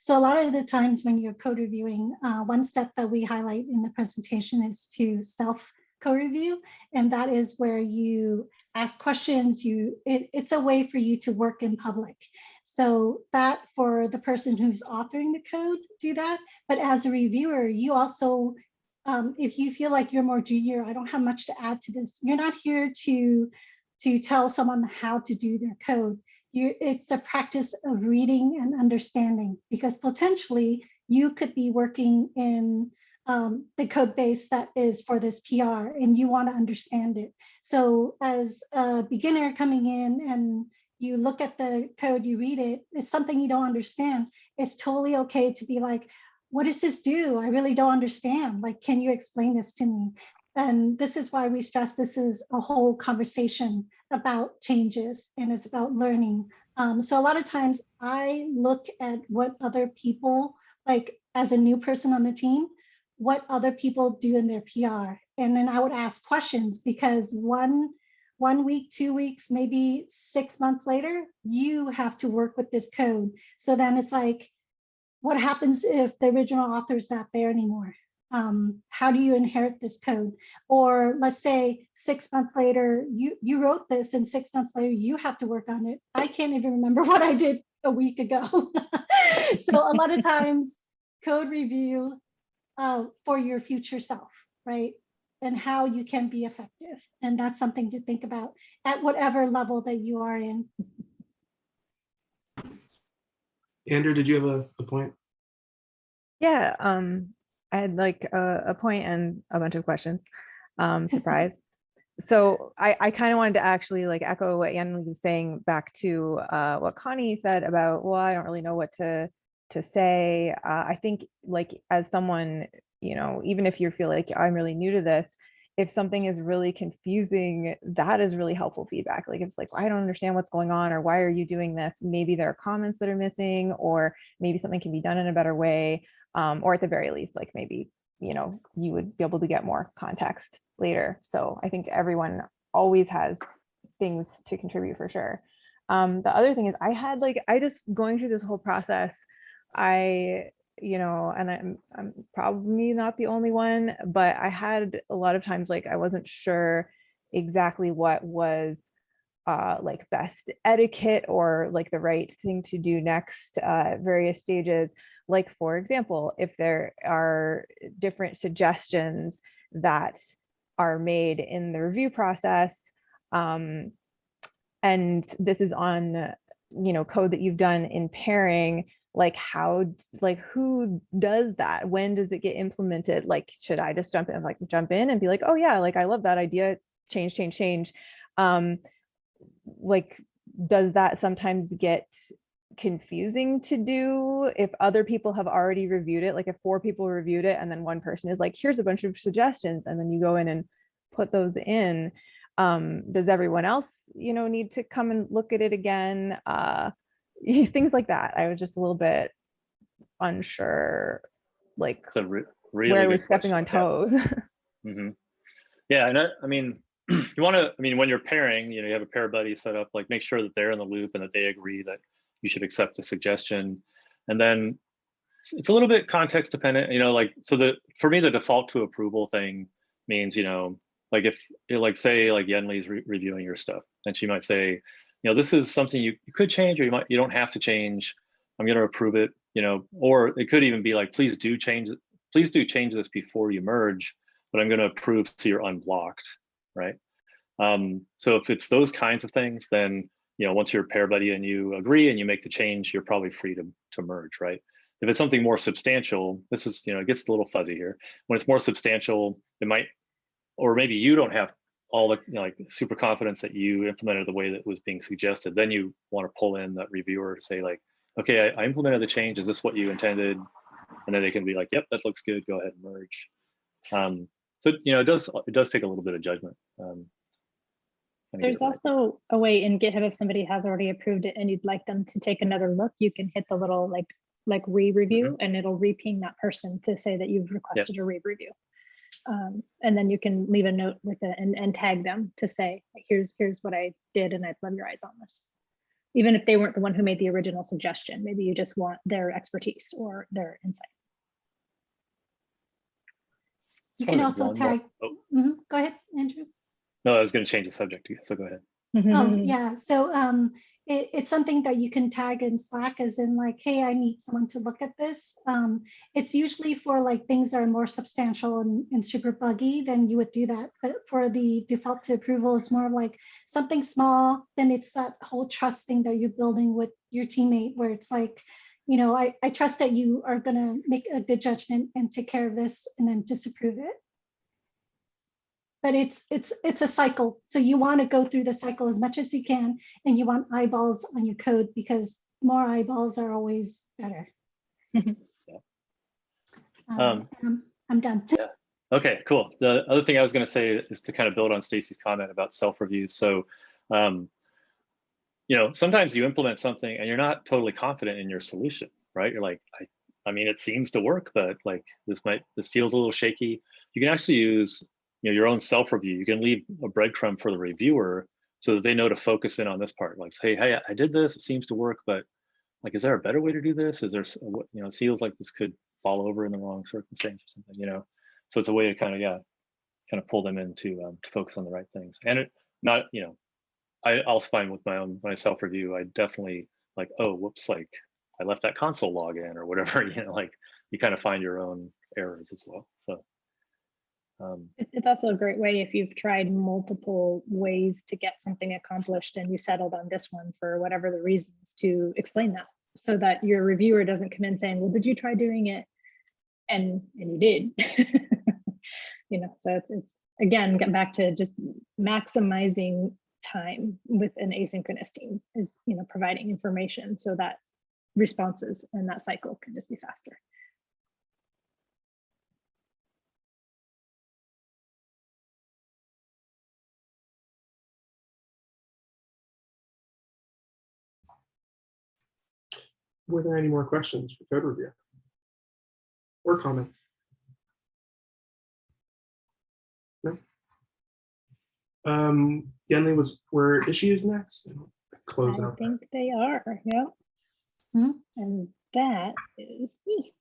Speaker 1: so a lot of the times when you're code reviewing, one step that we highlight in the presentation is to self code review, and that is where you ask questions. It's a way for you to work in public. So that for the person who's authoring the code, do that. But as a reviewer, you also, if you feel like you're more junior, I don't have much to add to this. You're not here to tell someone how to do their code. It's a practice of reading and understanding, because potentially you could be working in the code base that is for this PR and you want to understand it. So as a beginner coming in and you look at the code, you read it, it's something you don't understand. It's totally okay to be like, what does this do? I really don't understand. Like, can you explain this to me? And this is why we stress this is a whole conversation about changes, and it's about learning. So a lot of times I look at what other people, like as a new person on the team, what other people do in their PR. And then I would ask questions, because one week, 2 weeks, maybe 6 months later, you have to work with this code. So then it's like, what happens if the original author is not there anymore? How do you inherit this code? Or let's say 6 months later, you wrote this, and 6 months later, you have to work on it. I can't even remember what I did a week ago. So a lot of times, code review for your future self, right? And how you can be effective. And that's something to think about at whatever level that you are in.
Speaker 8: Andrew, did you have a point?
Speaker 7: Yeah, I had like a point and a bunch of questions. Surprise. So I kind of wanted to actually like echo what Anne was saying back to what Connie said about, well, I don't really know what to say. I think like as someone, you know, even if you feel like I'm really new to this, if something is really confusing, that is really helpful feedback. Like, if it's like, I don't understand what's going on, or why are you doing this? Maybe there are comments that are missing, or maybe something can be done in a better way. Or at the very least, like maybe, you know, you would be able to get more context later. So I think everyone always has things to contribute for sure. The other thing is I just going through this whole process, and I'm probably not the only one, but I had a lot of times like I wasn't sure exactly what was like best etiquette or like the right thing to do next at various stages. Like, for example, if there are different suggestions that are made in the review process, and this is on, code that you've done in pairing, like who does that? When does it get implemented? Like, should I just jump in and be like, oh yeah, like I love that idea, change. Like, does that sometimes get confusing to do if other people have already reviewed it? Like if 4 people reviewed it and then one person is like, here's a bunch of suggestions, and then you go in and put those in, does everyone else need to come and look at it again? Things like that. I was just a little bit unsure, like
Speaker 2: Really
Speaker 7: where I was stepping
Speaker 2: question.
Speaker 7: on toes.
Speaker 2: Yeah, and I mean, you want to, I mean, when you're pairing, you have a pair buddy set up, like make sure that they're in the loop and that they agree that you should accept a suggestion. And then it's a little bit context dependent, like, so for me, the default to approval thing means, like if, like say, like Yenli's reviewing your stuff, and she might say, this is something you could change, or you don't have to change. I'm going to approve it, or it could even be like, please do change this before you merge, but I'm going to approve so you're unblocked, right? So if it's those kinds of things, then once you're a pair buddy and you agree and you make the change, you're probably free to merge, right? If it's something more substantial, this is, it gets a little fuzzy here. When it's more substantial, it might, or maybe you don't have all the like super confidence that you implemented the way that was being suggested. Then you want to pull in that reviewer to say like, okay, I implemented the change. Is this what you intended? And then they can be like, yep, that looks good. Go ahead and merge. So it does take a little bit of judgment.
Speaker 6: There's also a way in GitHub, if somebody has already approved it and you'd like them to take another look, you can hit the little like re-review, and it'll re-ping that person to say that you've requested a re-review. And then you can leave a note with it and tag them to say, here's what I did and I'd love your eyes on this. Even if they weren't the one who made the original suggestion, maybe you just want their expertise or their insight.
Speaker 1: You can also tag. Go ahead, Andrew.
Speaker 2: No, I was going to change the subject, so go ahead.
Speaker 1: Oh, yeah. So it's something that you can tag in Slack as in like, hey, I need someone to look at this. It's usually for like things that are more substantial and super buggy, then you would do that. But for the default to approval, it's more like something small. Then it's that whole trust thing that you're building with your teammate where it's like, I trust that you are going to make a good judgment and take care of this and then disapprove it. But it's a cycle. So you want to go through the cycle as much as you can, and you want eyeballs on your code because more eyeballs are always better. I'm done.
Speaker 2: Yeah. Okay, cool. The other thing I was going to say is to kind of build on Stacy's comment about self-reviews. So, sometimes you implement something and you're not totally confident in your solution, right? You're like, I mean, it seems to work, but like this feels a little shaky. You can actually use your own self-review. You can leave a breadcrumb for the reviewer so that they know to focus in on this part. Like, say, hey, I did this, it seems to work, but like, is there a better way to do this? Is there, it feels like this could fall over in the wrong circumstance or something, So it's a way to kind of pull them in to focus on the right things. And it not, I'll find with my self-review, I definitely like, oh, whoops, like I left that console log in or whatever, like you kind of find your own errors as well. So.
Speaker 6: It's also a great way if you've tried multiple ways to get something accomplished and you settled on this one for whatever the reasons, to explain that so that your reviewer doesn't come in saying, well, did you try doing it? And you did. So it's again, get back to just maximizing time with an asynchronous team is, providing information so that responses and that cycle can just be faster.
Speaker 8: Were there any more questions for code review or comments? No. Yenli, were issues next? Close out.
Speaker 6: I think they are. Yeah. And that is me.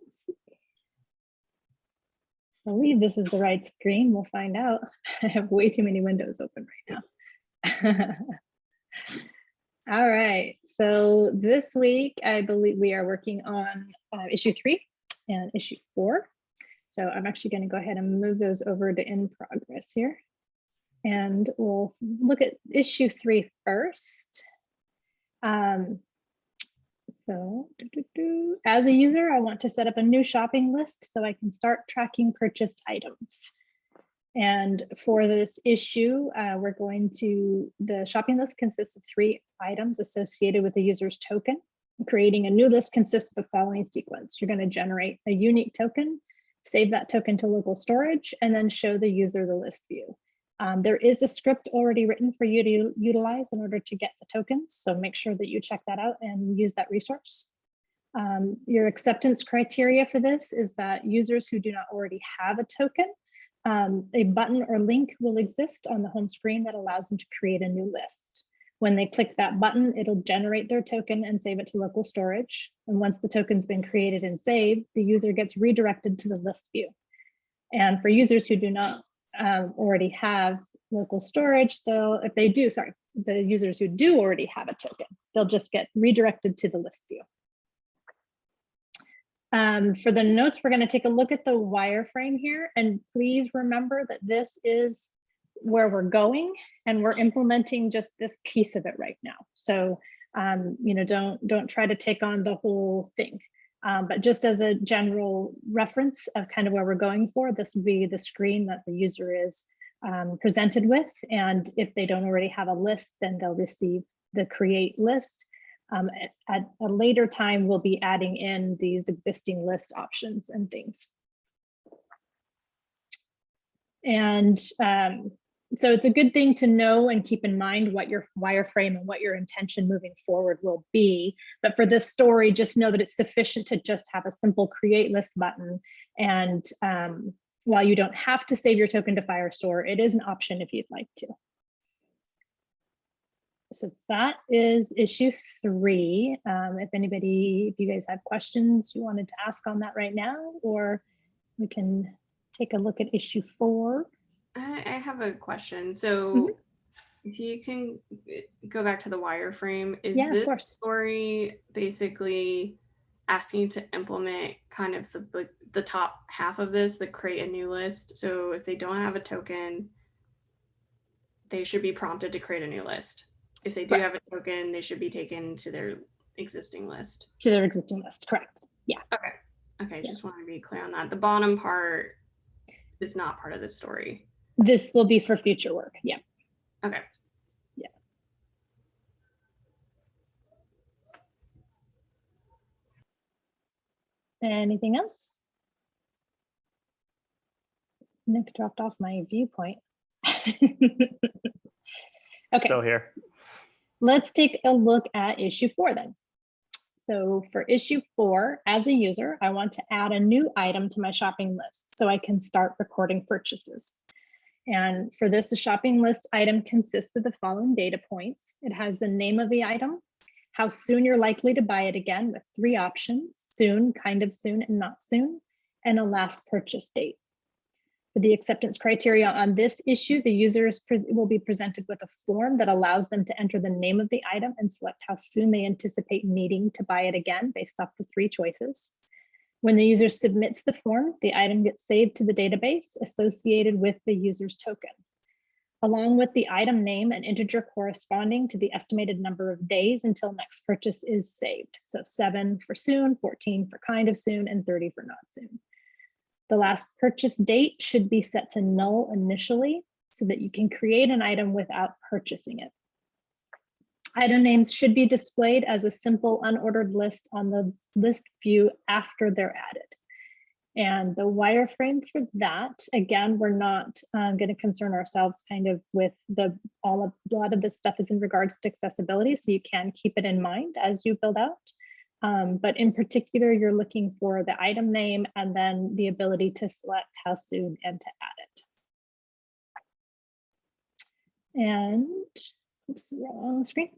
Speaker 6: Let's see. I believe this is the right screen. We'll find out. I have way too many windows open right now. All right, so this week, I believe we are working on issue 3 and issue 4. So I'm actually going to go ahead and move those over to in progress here. And we'll look at issue 3 first. As a user, I want to set up a new shopping list so I can start tracking purchased items. And for this issue, the shopping list consists of 3 items associated with the user's token. Creating a new list consists of the following sequence. You're going to generate a unique token, save that token to local storage, and then show the user the list view. There is a script already written for you to utilize in order to get the tokens. So make sure that you check that out and use that resource. Your acceptance criteria for this is that users who do not already have a token, a button or link will exist on the home screen that allows them to create a new list. When they click that button, it'll generate their token and save it to local storage. And once the token's been created and saved, the user gets redirected to the list view. And for users who do not already have local storage, the users who do already have a token, they'll just get redirected to the list view. For the notes, we're going to take a look at the wireframe here, and please remember that this is where we're going and we're implementing just this piece of it right now. So don't try to take on the whole thing, but just as a general reference of kind of where we're going for, this would be the screen that the user is presented with, and if they don't already have a list, then they'll receive the create list. At a later time, we'll be adding in these existing list options and things. And so it's a good thing to know and keep in mind what your wireframe and what your intention moving forward will be. But for this story, just know that it's sufficient to just have a simple create list button. And while you don't have to save your token to Firestore, it is an option if you'd like to. So that is issue 3. If you guys have questions you wanted to ask on that right now, or we can take a look at issue 4.
Speaker 3: I have a question. So if you can go back to the wireframe, is this story basically asking you to implement kind of the top half of this, the create a new list? So if they don't have a token, they should be prompted to create a new list. If they do have a token, they should be taken to their existing list.
Speaker 6: To their existing list, correct. Yeah.
Speaker 3: Okay, just want to be clear on that. The bottom part is not part of the story.
Speaker 6: This will be for future work. Yeah.
Speaker 3: Okay.
Speaker 6: Yeah. Anything else? Nick dropped off my viewpoint. Okay.
Speaker 5: Still here.
Speaker 6: Let's take a look at issue 4 then. So for issue 4, as a user, I want to add a new item to my shopping list so I can start recording purchases. And for this, the shopping list item consists of the following data points. It has the name of the item, how soon you're likely to buy it again with 3 options: soon, kind of soon, and not soon, and a last purchase date. For the acceptance criteria on this issue, the users will be presented with a form that allows them to enter the name of the item and select how soon they anticipate needing to buy it again based off the 3 choices. When the user submits the form, the item gets saved to the database associated with the user's token, along with the item name and integer corresponding to the estimated number of days until next purchase is saved. So 7 for soon, 14 for kind of soon, and 30 for not soon. The last purchase date should be set to null initially so that you can create an item without purchasing it. Item names should be displayed as a simple unordered list on the list view after they're added. And the wireframe for that, again, we're not going to concern ourselves kind of with a lot of this stuff is in regards to accessibility, so you can keep it in mind as you build out. But in particular, you're looking for the item name and then the ability to select how soon and to add it. And oops, wrong screen.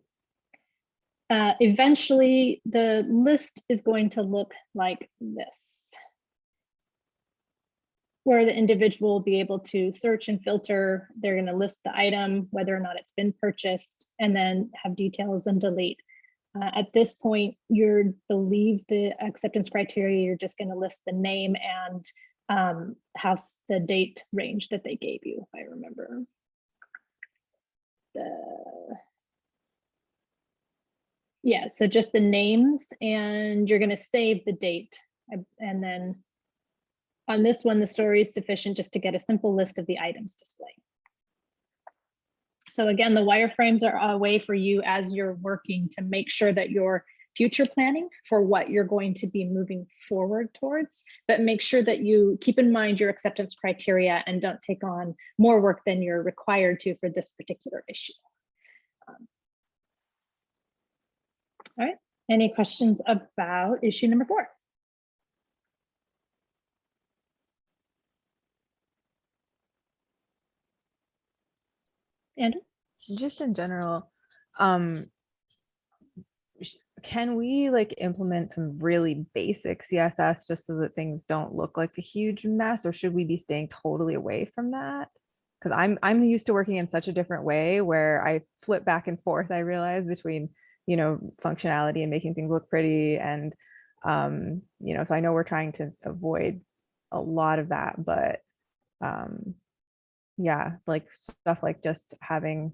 Speaker 6: Eventually, the list is going to look like this, where the individual will be able to search and filter. They're going to list the item, whether or not it's been purchased, and then have details and delete. At this point, you believe the acceptance criteria, you're just going to list the name and the date range that they gave you, if I remember. Yeah, so just the names, and you're going to save the date. And then on this one, the story is sufficient just to get a simple list of the items displayed. So again, the wireframes are a way for you as you're working to make sure that you're future planning for what you're going to be moving forward towards, but make sure that you keep in mind your acceptance criteria and don't take on more work than you're required to for this particular issue. All right, any questions about issue number 4? Andrew?
Speaker 7: Just in general, can we like implement some really basic CSS just so that things don't look like a huge mess, or should we be staying totally away from that? Because I'm used to working in such a different way where I flip back and forth, I realize, between, you know, functionality and making things look pretty. And, you know, so I know we're trying to avoid a lot of that, but yeah, like stuff like just having,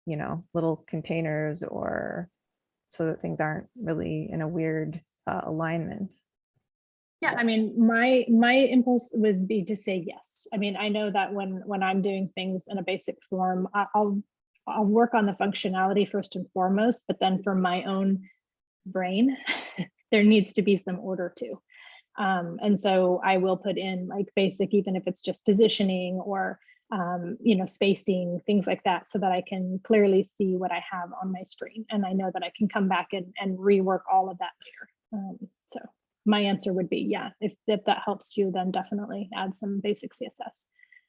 Speaker 7: you know, little containers, or so that things aren't really in a weird alignment.
Speaker 6: Yeah, I mean, my impulse would be to say yes. I mean, I know that when I'm doing things in a basic form, I'll work on the functionality first and foremost, but then for my own brain, there needs to be some order too. And so I will put in like basic, even if it's just positioning or you know, spacing, things like that, so that I can clearly see what I have on my screen. And I know that I can come back and rework all of that later. So my answer would be, yeah, if that helps you, then definitely add some basic CSS.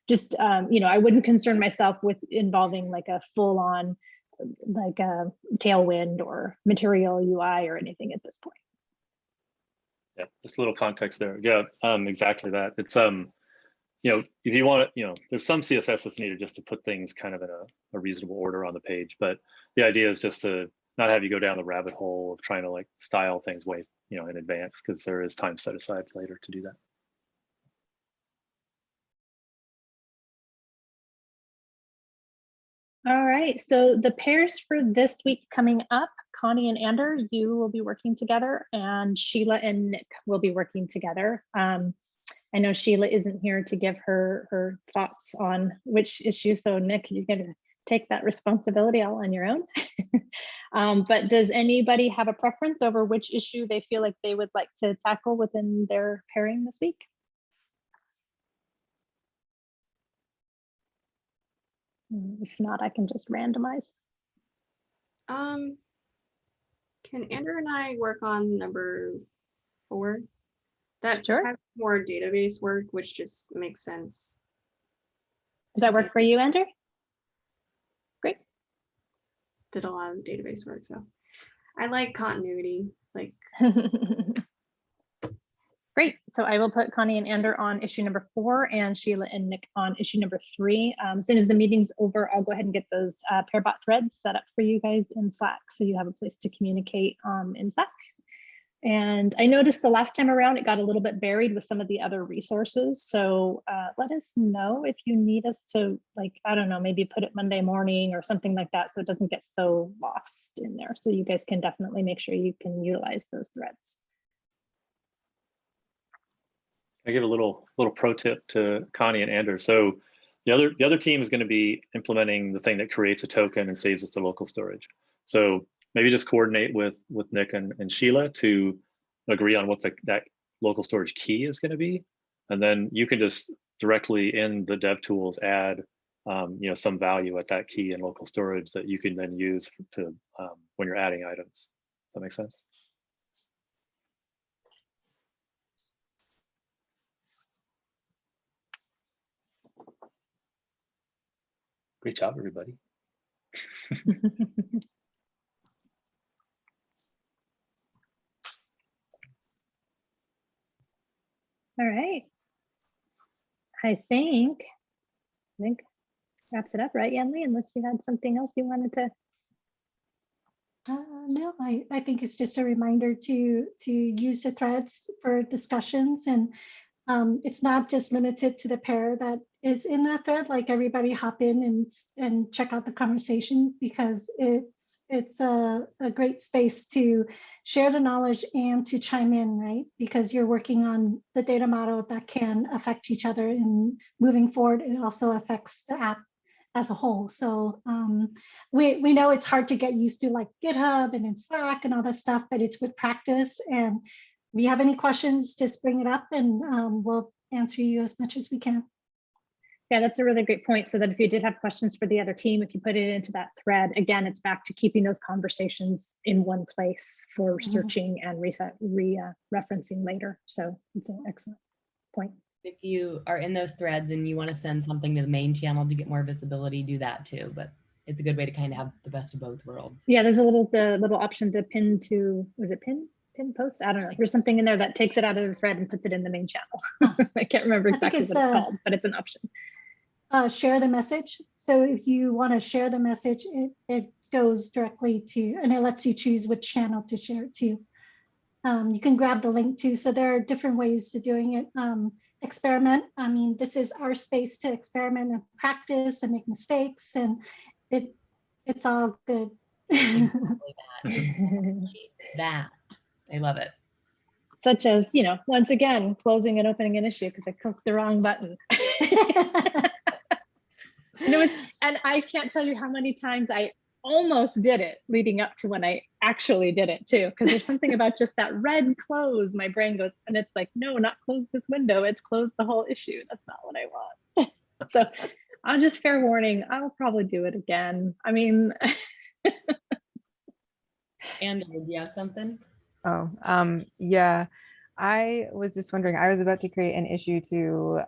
Speaker 6: Just, you know, I wouldn't concern myself with involving like a full on like a Tailwind or Material UI or anything at this point.
Speaker 2: Yeah, just a little context there. Yeah, exactly that. It's you know, if you want to, you know, there's some CSS that's needed just to put things kind of in a reasonable order on the page. But the idea is just to not have you go down the rabbit hole of trying to like style things way, you know, in advance, because there is time set aside later to do that.
Speaker 6: All right, so the pairs for this week coming up, Connie and Ander, you will be working together, and Sheila and Nick will be working together. I know Sheila isn't here to give her thoughts on which issue, so Nick, you're going to take that responsibility all on your own. But does anybody have a preference over which issue they feel like they would like to tackle within their pairing this week? If not, I can just randomize.
Speaker 3: Can Andrew and I work on number 4? That
Speaker 6: Sure.
Speaker 3: has more database work, which just makes sense.
Speaker 6: Does that work for you, Andrew? Great.
Speaker 3: Did a lot of database work, so I like continuity. Like,
Speaker 6: great. So I will put Connie and Ander on issue number 4 and Sheila and Nick on issue number 3. As soon as the meeting's over, I'll go ahead and get those pairbot threads set up for you guys in Slack, so you have a place to communicate in Slack. And I noticed the last time around, it got a little bit buried with some of the other resources. So let us know if you need us to, like, I don't know, maybe put it Monday morning or something like that, so it doesn't get so lost in there. So you guys can definitely make sure you can utilize those threads.
Speaker 2: I give a little pro tip to Connie and Ander. So the other team is going to be implementing the thing that creates a token and saves it to local storage. So maybe just coordinate with Nick and Sheila to agree on what that local storage key is going to be, and then you can just directly in the dev tools add you know, some value at that key in local storage that you can then use to when you're adding items. Does that make sense? Great job, everybody.
Speaker 6: All right. I think wraps it up, right, Yanli? Unless you had something else you wanted to.
Speaker 1: No, I think it's just a reminder to use the threads for discussions, and it's not just limited to the pair that is in that thread. Like, everybody hop in and check out the conversation, because it's a great space to share the knowledge and to chime in, right? Because you're working on the data model that can affect each other, and moving forward, it also affects the app as a whole. So we know it's hard to get used to, like GitHub and in Slack and all that stuff, but it's good practice. And if you have any questions, just bring it up, and we'll answer you as much as we can.
Speaker 6: Yeah, that's a really great point. So that if you did have questions for the other team, if you put it into that thread, again, it's back to keeping those conversations in one place for searching and referencing later. So it's an excellent point.
Speaker 4: If you are in those threads and you want to send something to the main channel to get more visibility, do that too. But it's a good way to kind of have the best of both worlds.
Speaker 6: Yeah, there's the little option to pin to, was it pin post? I don't know. There's something in there that takes it out of the thread and puts it in the main channel. I can't remember exactly what it's called, but it's an option.
Speaker 1: Share the message. So if you want to share the message, it goes directly to, and it lets you choose which channel to share it to. You can grab the link too. So there are different ways to doing it. Experiment. I mean, this is our space to experiment and practice and make mistakes, and it's all good.
Speaker 4: That I love it.
Speaker 6: Such as, once again, closing and opening an issue because I clicked the wrong button. And I can't tell you how many times I almost did it leading up to when I actually did it too, because there's something about just that red close, my brain goes, and it's like, no, not close this window, it's close the whole issue. That's not what I want. So I'll just fair warning, I'll probably do it again. I mean.
Speaker 4: And do you have something?
Speaker 7: Oh, yeah, I was just wondering, I was about to create an issue to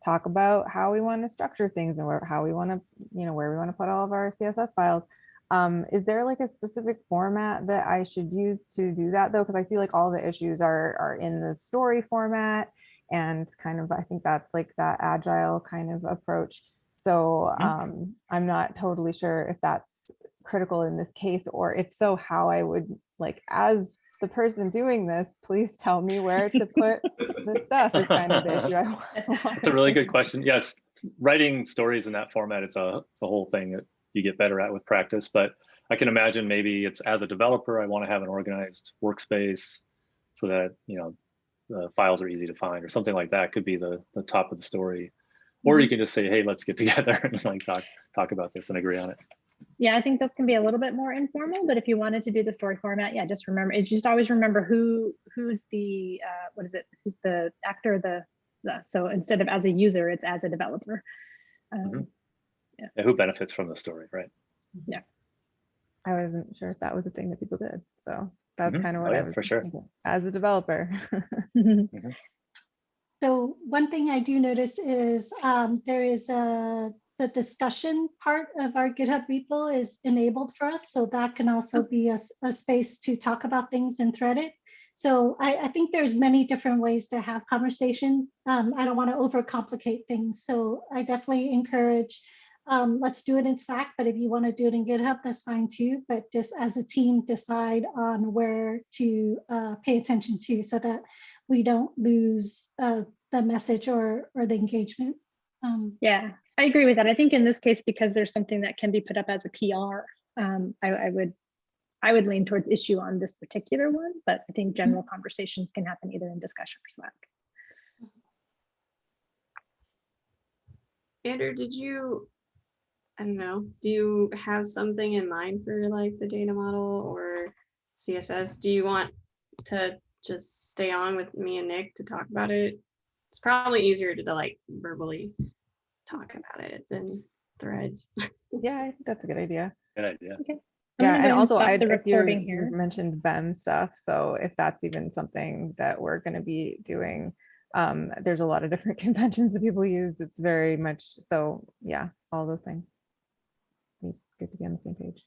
Speaker 7: talk about how we want to structure things and how we want to, where we want to put all of our CSS files. Is there like a specific format that I should use to do that though? Because I feel like all the issues are in the story format, and kind of, I think that's like that agile kind of approach. So I'm not totally sure if that's critical in this case, or if so, how I would, like, as the person doing this, please tell me where to put the stuff is kind of the issue.
Speaker 2: That's a really good question. Yes, writing stories in that format, it's a whole thing that you get better at with practice. But I can imagine maybe it's, as a developer, I want to have an organized workspace so that the files are easy to find, or something like that could be the top of the story. Or you can just say, hey, let's get together and like talk about this and agree on it.
Speaker 6: Yeah, I think this can be a little bit more informal, but if you wanted to do the story format, yeah, just always remember who's the what is it? Who's the actor? So instead of as a user, it's as a developer. Yeah.
Speaker 2: And who benefits from the story, right?
Speaker 6: Yeah.
Speaker 7: I wasn't sure if that was a thing that people did, so that's kind of what I was
Speaker 2: for sure
Speaker 7: thinking as a developer.
Speaker 1: So one thing I do notice is there is the discussion part of our GitHub repo is enabled for us. So that can also be a space to talk about things and thread it. So I think there's many different ways to have conversation. I don't want to overcomplicate things. So I definitely encourage, let's do it in Slack, but if you want to do it in GitHub, that's fine too. But just as a team, decide on where to pay attention to, so that we don't lose the message or the engagement.
Speaker 6: Yeah, I agree with that. I think in this case, because there's something that can be put up as a PR, I would lean towards issue on this particular one, but I think general conversations can happen either in discussion or Slack.
Speaker 3: Andrew, do you have something in mind for like the data model or CSS? Do you want to just stay on with me and Nick to talk about it? It's probably easier to like verbally talk about it than threads.
Speaker 7: Yeah, I think that's a good idea.
Speaker 2: Good idea.
Speaker 6: Okay.
Speaker 7: Yeah, and also
Speaker 6: the recording
Speaker 7: you
Speaker 6: here.
Speaker 7: mentioned BEM stuff, so if that's even something that we're going to be doing, there's a lot of different conventions that people use. It's very much so, yeah, all those things. It's good to be on the same page.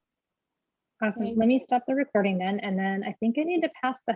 Speaker 6: Awesome. Let me stop the recording then, and then I think I need to pass the